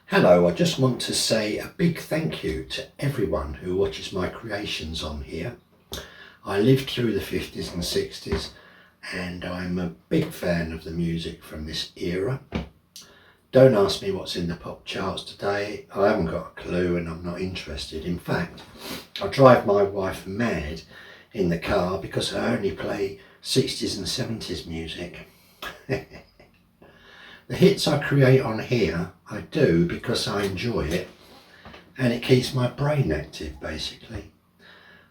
Hello, I just want to say a big thank you to everyone who watches my creations on here. I lived through the 50s and 60s and I'm a big fan of the music from this era. Don't ask me what's in the pop charts today, I haven't got a clue and I'm not interested. In fact, I drive my wife mad in the car because I only play 60s and 70s music. The hits I create on here, I do because I enjoy it and it keeps my brain active basically.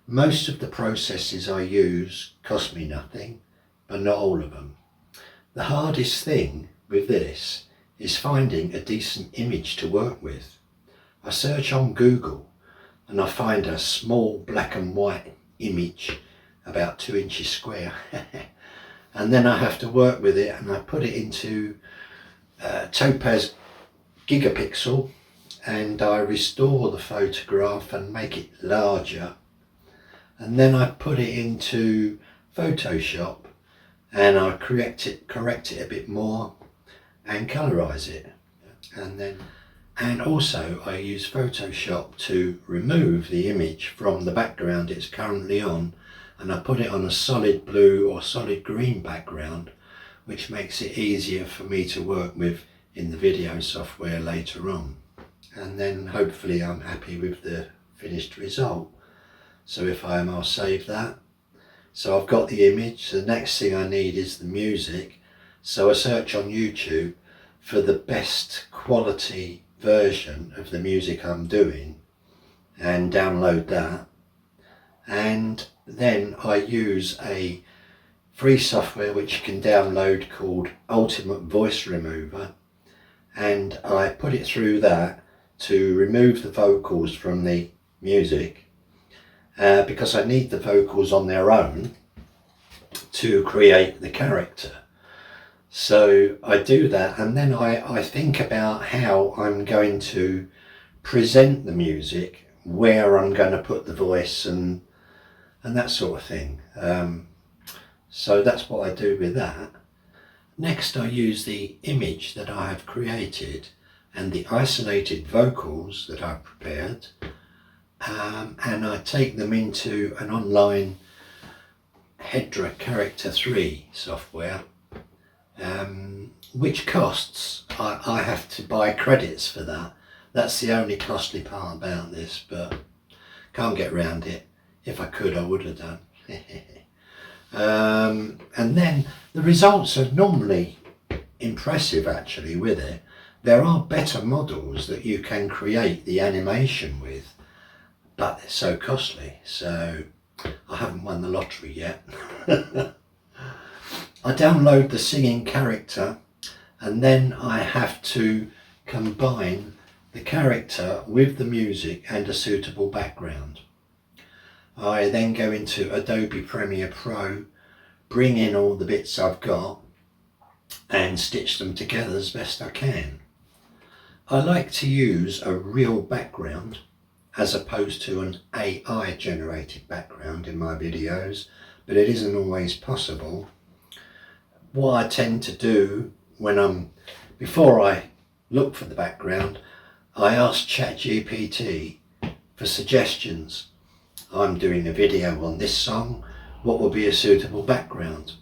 Most of the processes I use cost me nothing, but not all of them. The hardest thing with this is finding a decent image to work with. I search on Google and I find a small black and white image about 2 inches square and then I have to work with it and I put it into Topaz Gigapixel and I restore the photograph and make it larger, and then I put it into Photoshop and I correct it a bit more and colorize it, and also I use Photoshop to remove the image from the background it's currently on and I put it on a solid blue or solid green background, which makes it easier for me to work with in the video software later on. And then hopefully I'm happy with the finished result. So if I am, I'll save that. So I've got the image. The next thing I need is the music. So I search on YouTube for the best quality version of the music I'm doing and download that. And then I use a free software which you can download called Ultimate Voice Remover, and I put it through that to remove the vocals from the music because I need the vocals on their own to create the character. So I do that and then I think about how I'm going to present the music, where I'm going to put the voice and that sort of thing. So that's what I do with that. Next I use the image that I have created and the isolated vocals that I've prepared and I take them into an online Hedra Character 3 software, which costs, I have to buy credits for that. That's the only costly part about this, but can't get around it. If I could, I would have done. And then the results are normally impressive actually with it. There are better models that you can create the animation with, but they're so costly, so I haven't won the lottery yet. I download the singing character and then I have to combine the character with the music and a suitable background. I then go into Adobe Premiere Pro, bring in all the bits I've got and stitch them together as best I can. I like to use a real background as opposed to an AI generated background in my videos, but it isn't always possible. What I tend to do before I look for the background, I ask ChatGPT for suggestions. I'm doing a video on this song, what would be a suitable background?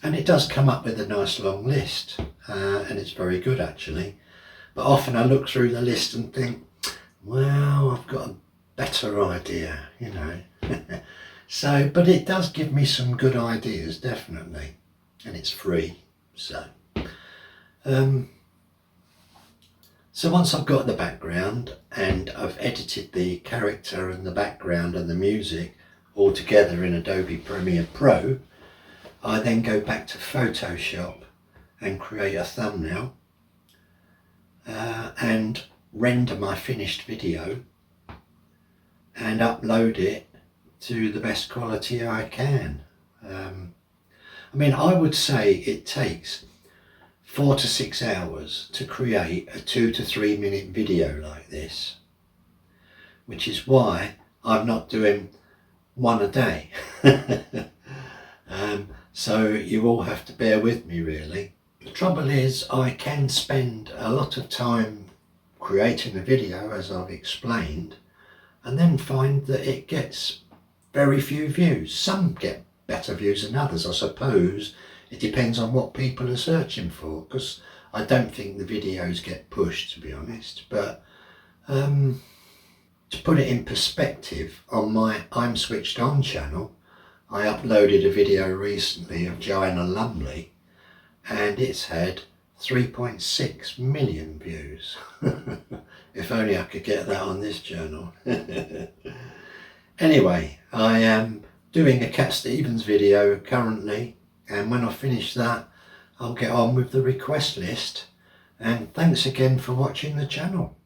And it does come up with a nice long list, and it's very good actually. But often I look through the list and think, well, I've got a better idea, you know. So, but it does give me some good ideas, definitely, and it's free. So once I've got the background and I've edited the character and the background and the music all together in Adobe Premiere Pro, I then go back to Photoshop and create a thumbnail and render my finished video and upload it to the best quality I can. I mean, I would say it takes 4 to 6 hours to create a 2 to 3 minute video like this, which is why I'm not doing one a day. So you all have to bear with me really. The trouble is I can spend a lot of time creating a video, as I've explained, and then find that it gets very few views. Some get better views than others. I suppose it depends on what people are searching for, because I don't think the videos get pushed, to be honest. But to put it in perspective, on my I'm Switched On channel, I uploaded a video recently of Joanna Lumley, and it's had 3.6 million views. If only I could get that on this channel. Anyway, I am doing a Cat Stevens video currently, and when I finish that, I'll get on with the request list. And thanks again for watching the channel.